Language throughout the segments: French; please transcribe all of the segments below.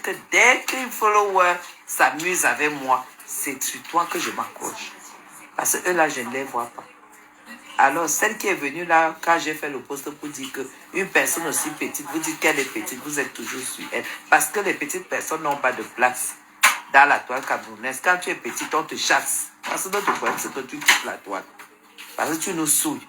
que dès qu'un follower s'amuse avec moi, c'est sur toi que je m'accroche. Parce que eux là, je ne les vois pas. Alors, celle qui est venue là, quand j'ai fait le poste pour dire qu'une personne aussi petite, vous dites qu'elle est petite, vous êtes toujours sur elle. Parce que les petites personnes n'ont pas de place dans la toile camerounaise. Quand tu es petite, on te chasse. Parce que notre problème, c'est que tu quittes la toile. Parce que tu nous souilles.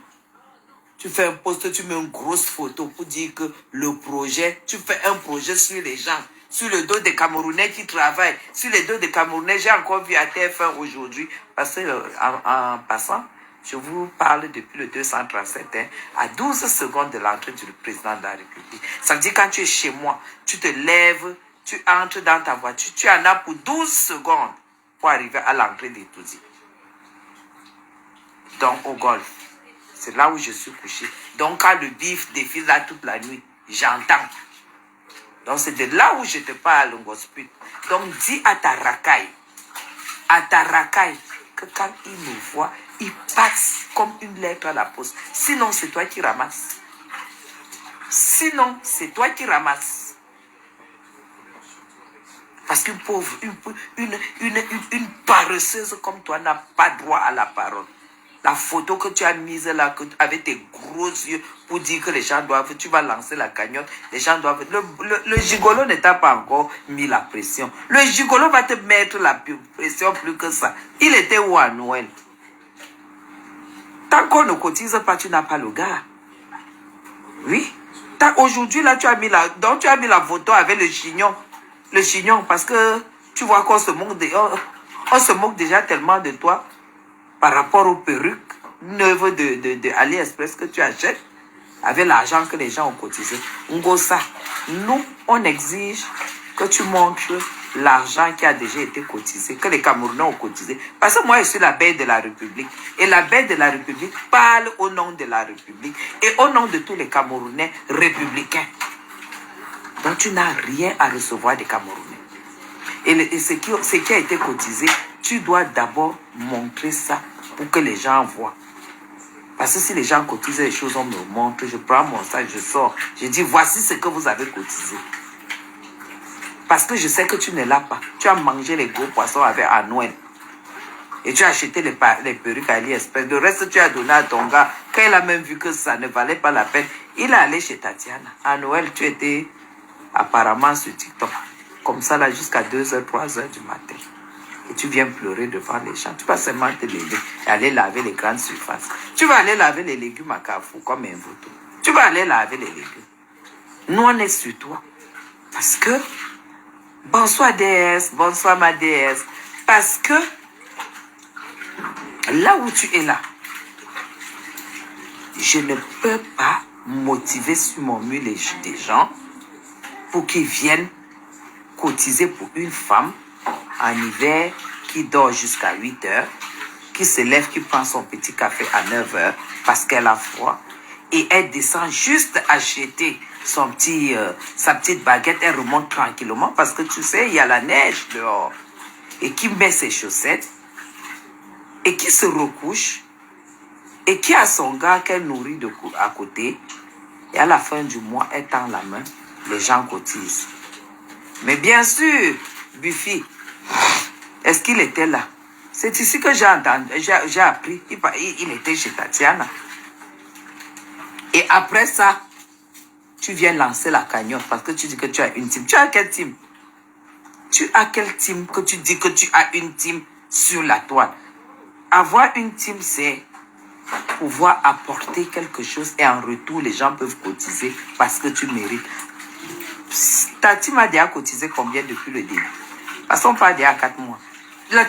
Tu fais un post, tu mets une grosse photo pour dire que le projet, tu fais un projet sur les gens, sur le dos des Camerounais qui travaillent, sur le dos des Camerounais. J'ai encore vu à TF1 aujourd'hui, parce que en passant, je vous parle depuis le 237, hein, à 12 secondes de l'entrée du président de la République. Ça veut dire quand tu es chez moi, tu te lèves, tu entres dans ta voiture, tu en as pour 12 secondes pour arriver à l'entrée des Toudis. Donc au golf. C'est là où je suis couché. Donc, quand le bif défile là toute la nuit, j'entends. Donc, c'est de là où je te parle, Ngosput. Donc, dis à ta racaille, que quand il me voit, il passe comme une lettre à la poste. Sinon, c'est toi qui ramasses. Sinon, c'est toi qui ramasses. Parce qu'une pauvre, une paresseuse comme toi n'a pas droit à la parole. La photo que tu as mise là, avec tes gros yeux, pour dire que les gens doivent, tu vas lancer la cagnotte, les gens doivent... Le gigolo ne t'a pas encore mis la pression. Le gigolo va te mettre la pression plus que ça. Il était où à Noël? Tant qu'on ne cotise pas, tu n'as pas le gars. Oui. Aujourd'hui, là, tu as mis la photo avec le chignon. Le chignon, parce que tu vois qu'on se moque on se moque déjà tellement de toi. Par rapport aux perruques neuves de AliExpress que tu achètes avec l'argent que les gens ont cotisé. Ngosa, nous, on exige que tu montres l'argent qui a déjà été cotisé, que les Camerounais ont cotisé. Parce que moi, je suis la belle de la République. Et la belle de la République parle au nom de la République et au nom de tous les Camerounais républicains. Donc, tu n'as rien à recevoir des Camerounais. Et ce qui a été cotisé, tu dois d'abord montrer ça pour que les gens voient. Parce que si les gens cotisent les choses, on me montre, je prends mon sac, je sors, je dis voici ce que vous avez cotisé. Parce que je sais que tu ne l'as pas. Tu as mangé les gros poissons avec à Noël. Et tu as acheté les perruques à AliExpress. Le reste, tu as donné à ton gars. Quand il a même vu que ça ne valait pas la peine, il est allé chez Tatiana. À Noël, tu étais apparemment sur TikTok. Comme ça, là, jusqu'à 2h, 3h du matin. Et tu viens pleurer devant les gens. Tu vas seulement te lever et aller laver les grandes surfaces. Tu vas aller laver les légumes à Carrefour comme un vautour. Tu vas aller laver les légumes. Nous, on est sur toi. Parce que, bonsoir déesse, bonsoir ma déesse. Parce que, là où tu es là, je ne peux pas motiver sur mon mur des gens pour qu'ils viennent cotiser pour une femme en hiver qui dort jusqu'à 8 heures, qui se lève, qui prend son petit café à 9 heures parce qu'elle a froid et elle descend juste acheter sa petite baguette, elle remonte tranquillement parce que tu sais, il y a la neige dehors et qui met ses chaussettes et qui se recouche et qui a son gars qu'elle nourrit à côté et à la fin du mois, elle tend la main, les gens cotisent. Mais bien sûr, Buffy, est-ce qu'il était là? C'est ici que j'ai entendu, j'ai appris. Il était chez Tatiana. Et après ça, tu viens lancer la cagnotte parce que tu dis que tu as une team. Tu as quelle team? Tu as quelle team que tu dis que tu as une team sur la toile? Avoir une team, c'est pouvoir apporter quelque chose et en retour, les gens peuvent cotiser parce que tu mérites. Ta team a déjà cotisé combien depuis le début? Parce qu'on parle déjà 4 mois.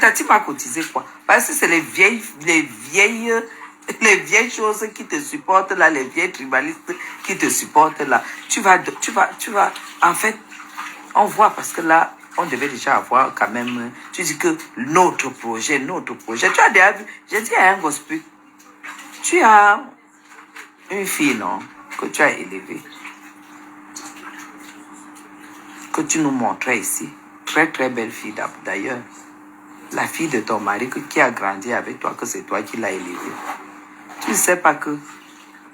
Ta team a cotisé quoi? Parce que c'est les vieilles choses qui te supportent là, les vieilles tribalistes qui te supportent là. Tu vas, en fait, on voit parce que là, on devait déjà avoir quand même, tu dis que notre projet, tu as déjà vu, j'ai dit à un gospel, tu as une fille, non, que tu as élevée, que tu nous montrais ici, très très belle fille d'ailleurs, la fille de ton mari qui a grandi avec toi, que c'est toi qui l'as élevée. Tu ne sais pas que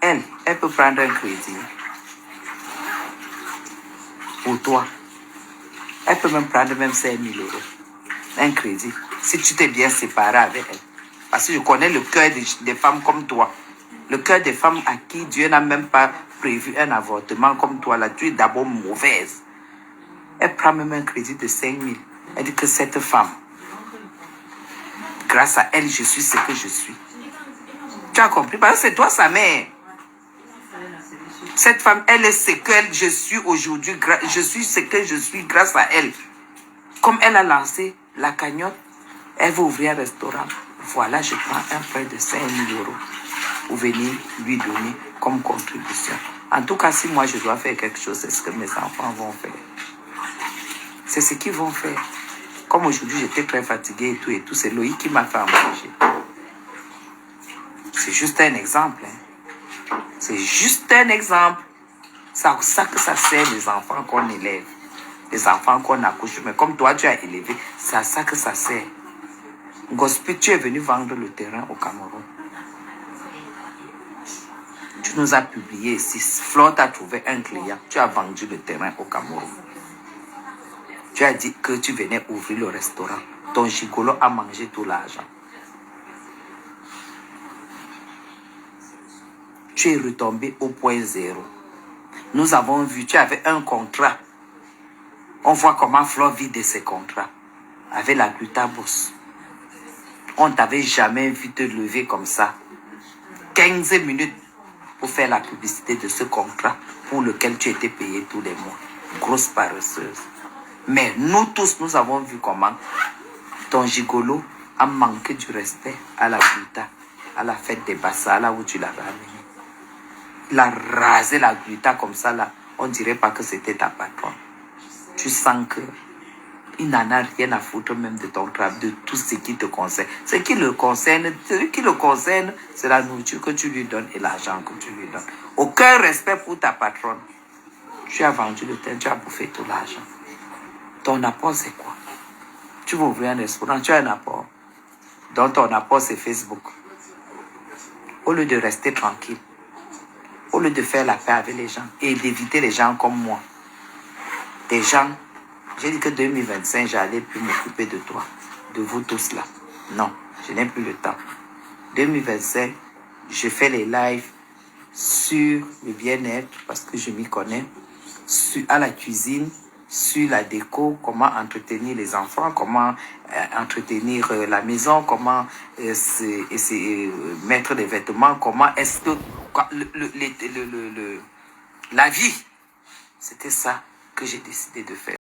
elle peut prendre un crédit pour toi. Elle peut même prendre même 5 000 euros. Un crédit. Si tu t'es bien séparé avec elle. Parce que je connais le cœur des femmes comme toi. Le cœur des femmes à qui Dieu n'a même pas prévu un avortement comme toi. Là, tu es d'abord mauvaise. Elle prend même un crédit de 5 000. Elle dit que cette femme, grâce à elle, je suis ce que je suis. Tu as compris? Parce que c'est toi sa mère. Cette femme, elle est ce que je suis aujourd'hui. Je suis ce que je suis grâce à elle. Comme elle a lancé la cagnotte, elle va ouvrir un restaurant. Voilà, je prends un prêt de 5 000 euros pour venir lui donner comme contribution. En tout cas, si moi je dois faire quelque chose, c'est ce que mes enfants vont faire. C'est ce qu'ils vont faire. Comme aujourd'hui, j'étais très fatiguée et tout, c'est Loïc qui m'a fait à manger. C'est juste un exemple. Hein. C'est juste un exemple. C'est à ça que ça sert les enfants qu'on élève. Les enfants qu'on accouche. Mais comme toi, tu as élevé, c'est à ça que ça sert. Gospel, tu es venu vendre le terrain au Cameroun. Tu nous as publié ici. Flore t'a trouvé un client. Tu as vendu le terrain au Cameroun. Tu as dit que tu venais ouvrir le restaurant. Ton gigolo a mangé tout l'argent. Tu es retombé au point zéro. Nous avons vu, tu avais un contrat. On voit comment Flore vit de ses contrats. Avec la Glutabos. On ne t'avait jamais vu te lever comme ça. 15 minutes pour faire la publicité de ce contrat pour lequel tu étais payé tous les mois. Grosse paresseuse. Mais nous tous, nous avons vu comment ton gigolo a manqué du respect à la Gluta, à la fête des Bassa, là où tu l'avais amené. Il a rasé la Gluta comme ça, là. On ne dirait pas que c'était ta patronne. Tu sens que il n'en a rien à foutre même de ton travail, de tout ce qui te concerne. Ce qui le concerne, c'est la nourriture que tu lui donnes et l'argent que tu lui donnes. Aucun respect pour ta patronne. Tu as vendu le terrain, tu as bouffé tout l'argent. Ton apport, c'est quoi? Tu vas ouvrir un restaurant, tu as un apport. Donc ton apport, c'est Facebook. Au lieu de rester tranquille, au lieu de faire la paix avec les gens et d'éviter les gens comme moi, des gens. J'ai dit que 2025, j'allais plus m'occuper de toi, de vous tous là. Non, je n'ai plus le temps. 2025, je fais les lives sur le bien-être parce que je m'y connais, à la cuisine, sur la déco, comment entretenir les enfants, comment entretenir la maison, comment mettre des vêtements, comment est-ce que la vie. C'était ça que j'ai décidé de faire.